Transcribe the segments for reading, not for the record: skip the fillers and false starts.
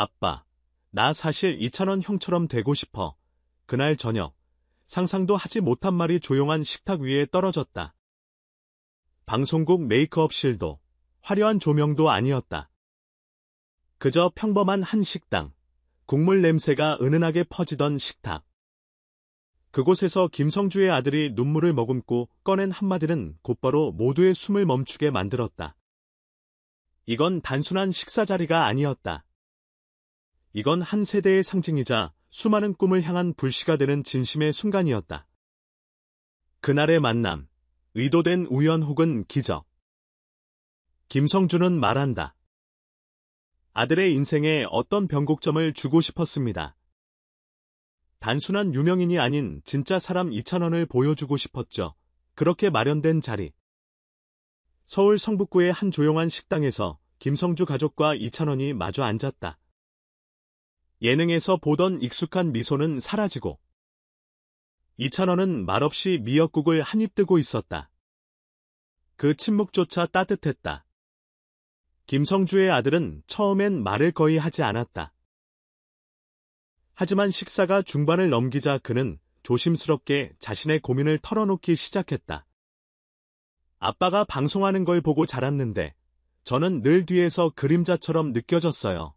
아빠, 나 사실 이찬원 형처럼 되고 싶어. 그날 저녁, 상상도 하지 못한 말이 조용한 식탁 위에 떨어졌다. 방송국 메이크업실도, 화려한 조명도 아니었다. 그저 평범한 한 식당, 국물 냄새가 은은하게 퍼지던 식탁. 그곳에서 김성주의 아들이 눈물을 머금고 꺼낸 한마디는 곧바로 모두의 숨을 멈추게 만들었다. 이건 단순한 식사 자리가 아니었다. 이건 한 세대의 상징이자 수많은 꿈을 향한 불씨가 되는 진심의 순간이었다. 그날의 만남, 의도된 우연 혹은 기적. 김성주는 말한다. 아들의 인생에 어떤 변곡점을 주고 싶었습니다. 단순한 유명인이 아닌 진짜 사람 이찬원을 보여주고 싶었죠. 그렇게 마련된 자리. 서울 성북구의 한 조용한 식당에서 김성주 가족과 이찬원이 마주 앉았다. 예능에서 보던 익숙한 미소는 사라지고 이찬원은 말없이 미역국을 한 입 뜨고 있었다. 그 침묵조차 따뜻했다. 김성주의 아들은 처음엔 말을 거의 하지 않았다. 하지만 식사가 중반을 넘기자 그는 조심스럽게 자신의 고민을 털어놓기 시작했다. 아빠가 방송하는 걸 보고 자랐는데 저는 늘 뒤에서 그림자처럼 느껴졌어요.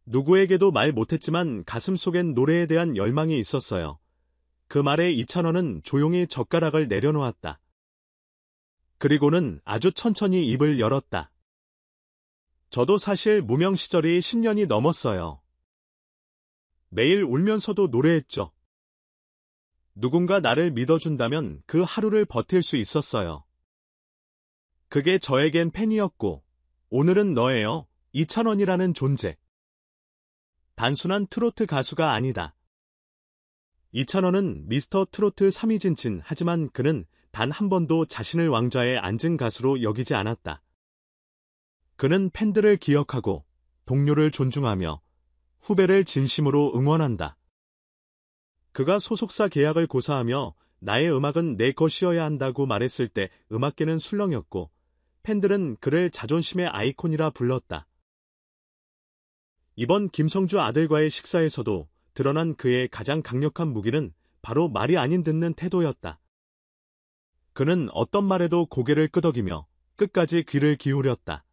누구에게도 말 못했지만 가슴속엔 노래에 대한 열망이 있었어요. 그 말에 이찬원은 조용히 젓가락을 내려놓았다. 그리고는 아주 천천히 입을 열었다. 저도 사실 무명 시절이 10년이 넘었어요. 매일 울면서도 노래했죠. 누군가 나를 믿어준다면 그 하루를 버틸 수 있었어요. 그게 저에겐 팬이었고, 오늘은 너예요, 이찬원이라는 존재. 단순한 트로트 가수가 아니다. 이찬원은 미스터 트로트 3위 진진 하지만 그는 단 한 번도 자신을 왕좌에 앉은 가수로 여기지 않았다. 그는 팬들을 기억하고 동료를 존중하며 후배를 진심으로 응원한다. 그가 소속사 계약을 고사하며 나의 음악은 내 것이어야 한다고 말했을 때 음악계는 술렁였고 팬들은 그를 자존심의 아이콘이라 불렀다. 이번 김성주 아들과의 식사에서도 드러난 그의 가장 강력한 무기는 바로 말이 아닌 듣는 태도였다. 그는 어떤 말에도 고개를 끄덕이며 끝까지 귀를 기울였다.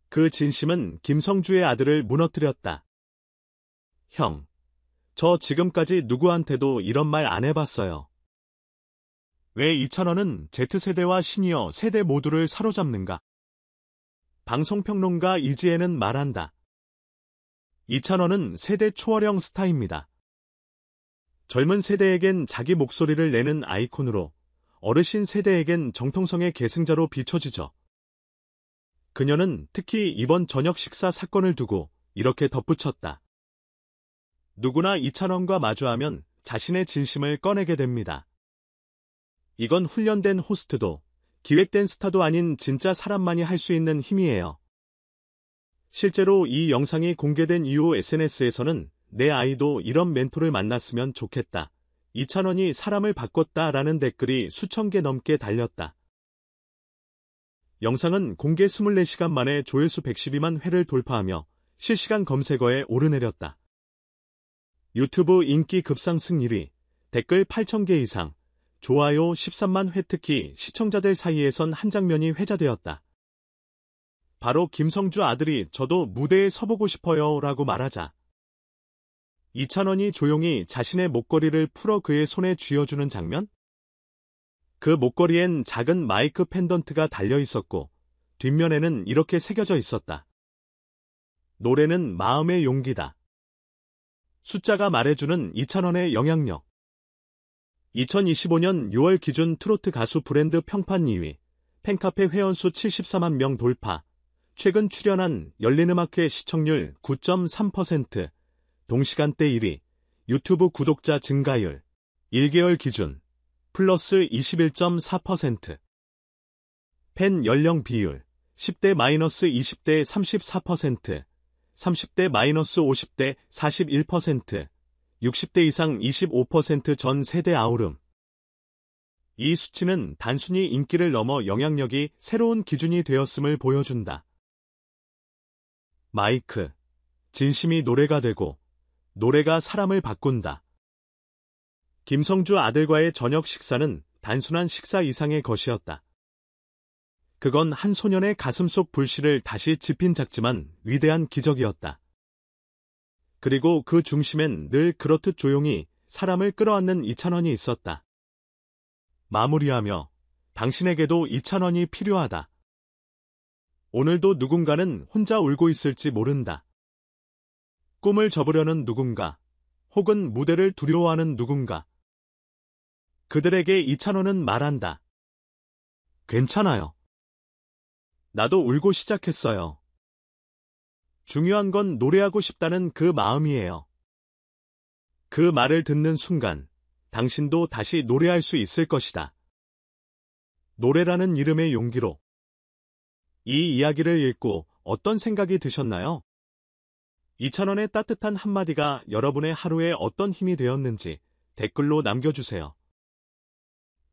그 진심은 김성주의 아들을 무너뜨렸다. 형, 저 지금까지 누구한테도 이런 말 안 해봤어요. 왜 이찬원은 Z세대와 시니어 세대 모두를 사로잡는가? 방송평론가 이지혜는 말한다. 이찬원은 세대 초월형 스타입니다. 젊은 세대에겐 자기 목소리를 내는 아이콘으로, 어르신 세대에겐 정통성의 계승자로 비춰지죠. 그녀는 특히 이번 저녁 식사 사건을 두고 이렇게 덧붙였다. 누구나 이찬원과 마주하면 자신의 진심을 꺼내게 됩니다. 이건 훈련된 호스트도, 기획된 스타도 아닌 진짜 사람만이 할 수 있는 힘이에요. 실제로 이 영상이 공개된 이후 SNS에서는 내 아이도 이런 멘토를 만났으면 좋겠다. 이찬원이 사람을 바꿨다라는 댓글이 수천 개 넘게 달렸다. 영상은 공개 24시간 만에 조회수 112만 회를 돌파하며 실시간 검색어에 오르내렸다. 유튜브 인기 급상승 1위, 댓글 8,000개 이상, 좋아요 13만 회 특히 시청자들 사이에선 한 장면이 회자되었다. 바로 김성주 아들이 저도 무대에 서보고 싶어요 라고 말하자 이찬원이 조용히 자신의 목걸이를 풀어 그의 손에 쥐어주는 장면? 그 목걸이엔 작은 마이크 펜던트가 달려 있었고 뒷면에는 이렇게 새겨져 있었다. 노래는 마음의 용기다. 숫자가 말해주는 이찬원의 영향력. 2025년 6월 기준 트로트 가수 브랜드 평판 2위, 팬카페 회원수 74만 명 돌파, 최근 출연한 열린음악회 시청률 9.3%, 동시간대 1위, 유튜브 구독자 증가율, 1개월 기준, 플러스 21.4%. 팬 연령 비율, 10대-20대 34%, 30대-50대 41%, 60대 이상 25% 전 세대 아우름. 이 수치는 단순히 인기를 넘어 영향력이 새로운 기준이 되었음을 보여준다. 마이크. 진심이 노래가 되고 노래가 사람을 바꾼다. 김성주 아들과의 저녁 식사는 단순한 식사 이상의 것이었다. 그건 한 소년의 가슴 속 불씨를 다시 지핀 작지만 위대한 기적이었다. 그리고 그 중심엔 늘 그렇듯 조용히 사람을 끌어안는 이찬원이 있었다. 마무리하며 당신에게도 이찬원이 필요하다. 오늘도 누군가는 혼자 울고 있을지 모른다. 꿈을 접으려는 누군가, 혹은 무대를 두려워하는 누군가. 그들에게 이찬원은 말한다. 괜찮아요. 나도 울고 시작했어요. 중요한 건 노래하고 싶다는 그 마음이에요. 그 말을 듣는 순간, 당신도 다시 노래할 수 있을 것이다. 노래라는 이름의 용기로. 이 이야기를 읽고 어떤 생각이 드셨나요? 이찬원의 따뜻한 한마디가 여러분의 하루에 어떤 힘이 되었는지 댓글로 남겨주세요.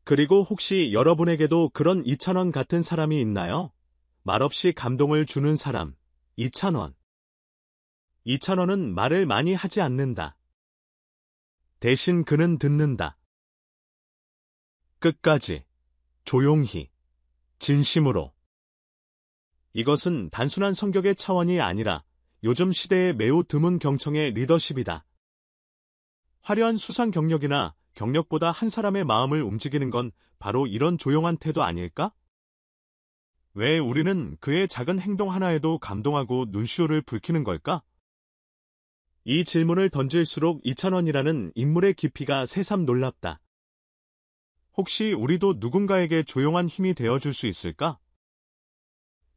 그리고 혹시 여러분에게도 그런 이찬원 같은 사람이 있나요? 말없이 감동을 주는 사람, 이찬원. 이찬원은 말을 많이 하지 않는다. 대신 그는 듣는다. 끝까지, 조용히, 진심으로. 이것은 단순한 성격의 차원이 아니라 요즘 시대에 매우 드문 경청의 리더십이다. 화려한 수상 경력이나 경력보다 한 사람의 마음을 움직이는 건 바로 이런 조용한 태도 아닐까? 왜 우리는 그의 작은 행동 하나에도 감동하고 눈시울을 붉히는 걸까? 이 질문을 던질수록 이찬원이라는 인물의 깊이가 새삼 놀랍다. 혹시 우리도 누군가에게 조용한 힘이 되어줄 수 있을까?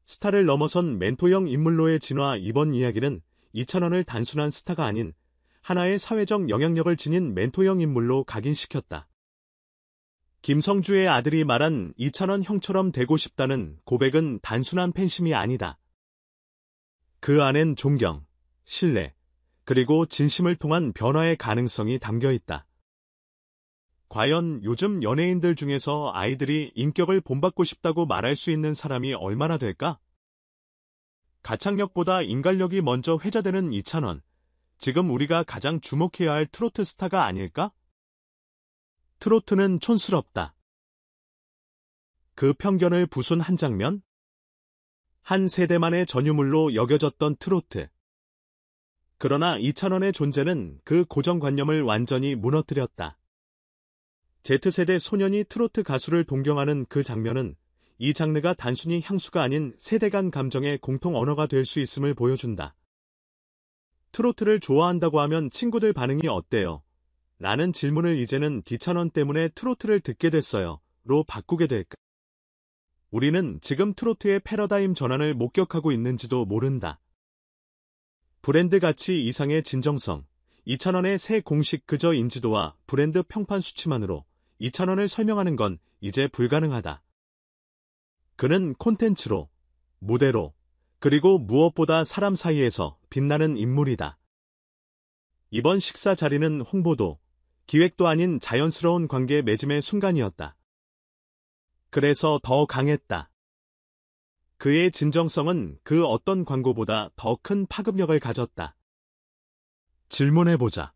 스타를 넘어선 멘토형 인물로의 진화. 이번 이야기는 이찬원을 단순한 스타가 아닌 하나의 사회적 영향력을 지닌 멘토형 인물로 각인시켰다. 김성주의 아들이 말한 이찬원 형처럼 되고 싶다는 고백은 단순한 팬심이 아니다. 그 안엔 존경, 신뢰, 그리고 진심을 통한 변화의 가능성이 담겨 있다. 과연 요즘 연예인들 중에서 아이들이 인격을 본받고 싶다고 말할 수 있는 사람이 얼마나 될까? 가창력보다 인간력이 먼저 회자되는 이찬원. 지금 우리가 가장 주목해야 할 트로트 스타가 아닐까? 트로트는 촌스럽다. 그 편견을 부순 한 장면? 한 세대만의 전유물로 여겨졌던 트로트. 그러나 이찬원의 존재는 그 고정관념을 완전히 무너뜨렸다. Z세대 소년이 트로트 가수를 동경하는 그 장면은 이 장르가 단순히 향수가 아닌 세대 간 감정의 공통 언어가 될 수 있음을 보여준다. 트로트를 좋아한다고 하면 친구들 반응이 어때요? 라는 질문을 이제는 이찬원 때문에 트로트를 듣게 됐어요. 로 바꾸게 될까? 우리는 지금 트로트의 패러다임 전환을 목격하고 있는지도 모른다. 브랜드 가치 이상의 진정성. 이찬원의 새 공식 그저 인지도와 브랜드 평판 수치만으로 이찬원을 설명하는 건 이제 불가능하다. 그는 콘텐츠로, 무대로, 그리고 무엇보다 사람 사이에서 빛나는 인물이다. 이번 식사 자리는 홍보도, 기획도 아닌 자연스러운 관계 맺음의 순간이었다. 그래서 더 강했다. 그의 진정성은 그 어떤 광고보다 더 큰 파급력을 가졌다. 질문해보자.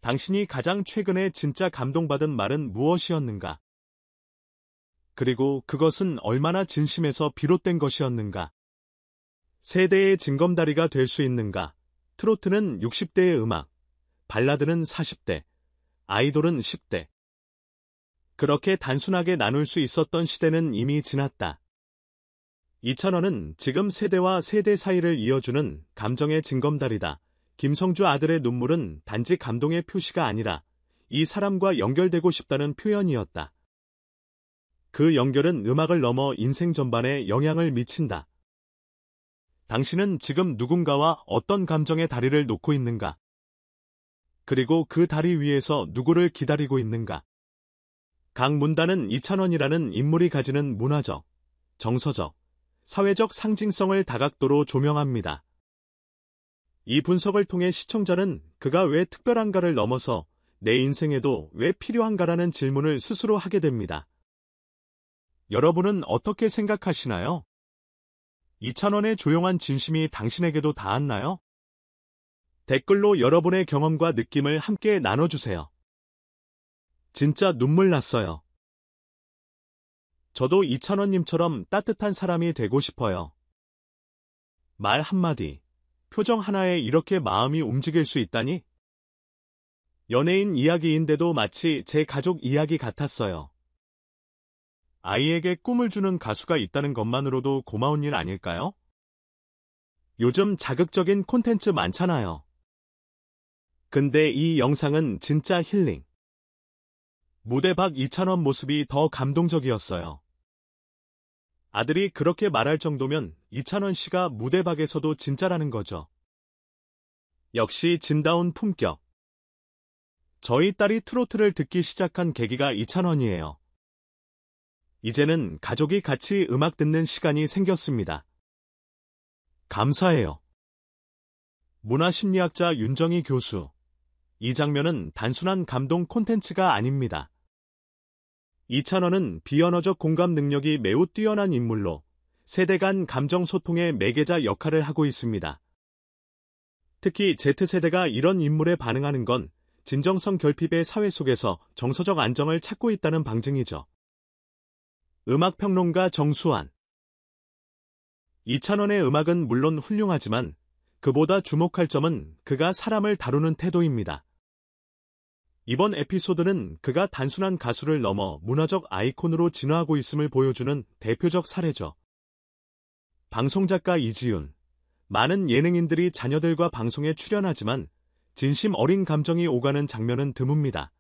당신이 가장 최근에 진짜 감동받은 말은 무엇이었는가? 그리고 그것은 얼마나 진심에서 비롯된 것이었는가? 세대의 징검다리가 될 수 있는가? 트로트는 60대의 음악, 발라드는 40대, 아이돌은 10대. 그렇게 단순하게 나눌 수 있었던 시대는 이미 지났다. 이찬원은 지금 세대와 세대 사이를 이어주는 감정의 징검다리다. 김성주 아들의 눈물은 단지 감동의 표시가 아니라 이 사람과 연결되고 싶다는 표현이었다. 그 연결은 음악을 넘어 인생 전반에 영향을 미친다. 당신은 지금 누군가와 어떤 감정의 다리를 놓고 있는가? 그리고 그 다리 위에서 누구를 기다리고 있는가? 각 문단은 이찬원이라는 인물이 가지는 문화적, 정서적, 사회적 상징성을 다각도로 조명합니다. 이 분석을 통해 시청자는 그가 왜 특별한가를 넘어서 내 인생에도 왜 필요한가라는 질문을 스스로 하게 됩니다. 여러분은 어떻게 생각하시나요? 이찬원의 조용한 진심이 당신에게도 닿았나요? 댓글로 여러분의 경험과 느낌을 함께 나눠주세요. 진짜 눈물 났어요. 저도 이찬원님처럼 따뜻한 사람이 되고 싶어요. 말 한마디, 표정 하나에 이렇게 마음이 움직일 수 있다니? 연예인 이야기인데도 마치 제 가족 이야기 같았어요. 아이에게 꿈을 주는 가수가 있다는 것만으로도 고마운 일 아닐까요? 요즘 자극적인 콘텐츠 많잖아요. 근데 이 영상은 진짜 힐링. 무대 밖 이찬원 모습이 더 감동적이었어요. 아들이 그렇게 말할 정도면 이찬원 씨가 무대 밖에서도 진짜라는 거죠. 역시 진다운 품격. 저희 딸이 트로트를 듣기 시작한 계기가 이찬원이에요. 이제는 가족이 같이 음악 듣는 시간이 생겼습니다. 감사해요. 문화심리학자 윤정희 교수. 이 장면은 단순한 감동 콘텐츠가 아닙니다. 이찬원은 비언어적 공감 능력이 매우 뛰어난 인물로 세대 간 감정 소통의 매개자 역할을 하고 있습니다. 특히 Z세대가 이런 인물에 반응하는 건 진정성 결핍의 사회 속에서 정서적 안정을 찾고 있다는 방증이죠. 음악평론가 정수환. 이찬원의 음악은 물론 훌륭하지만 그보다 주목할 점은 그가 사람을 다루는 태도입니다. 이번 에피소드는 그가 단순한 가수를 넘어 문화적 아이콘으로 진화하고 있음을 보여주는 대표적 사례죠. 방송작가 이지윤. 많은 예능인들이 자녀들과 방송에 출연하지만 진심 어린 감정이 오가는 장면은 드뭅니다.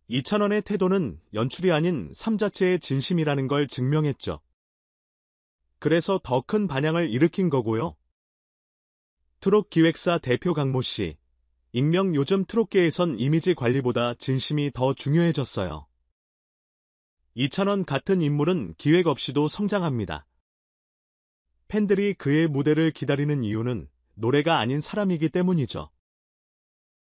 이찬원의 태도는 연출이 아닌 삶 자체의 진심이라는 걸 증명했죠. 그래서 더 큰 반향을 일으킨 거고요. 트롯 기획사 대표 강모 씨. 익명 요즘 트롯계에선 이미지 관리보다 진심이 더 중요해졌어요. 이찬원 같은 인물은 기획 없이도 성장합니다. 팬들이 그의 무대를 기다리는 이유는 노래가 아닌 사람이기 때문이죠.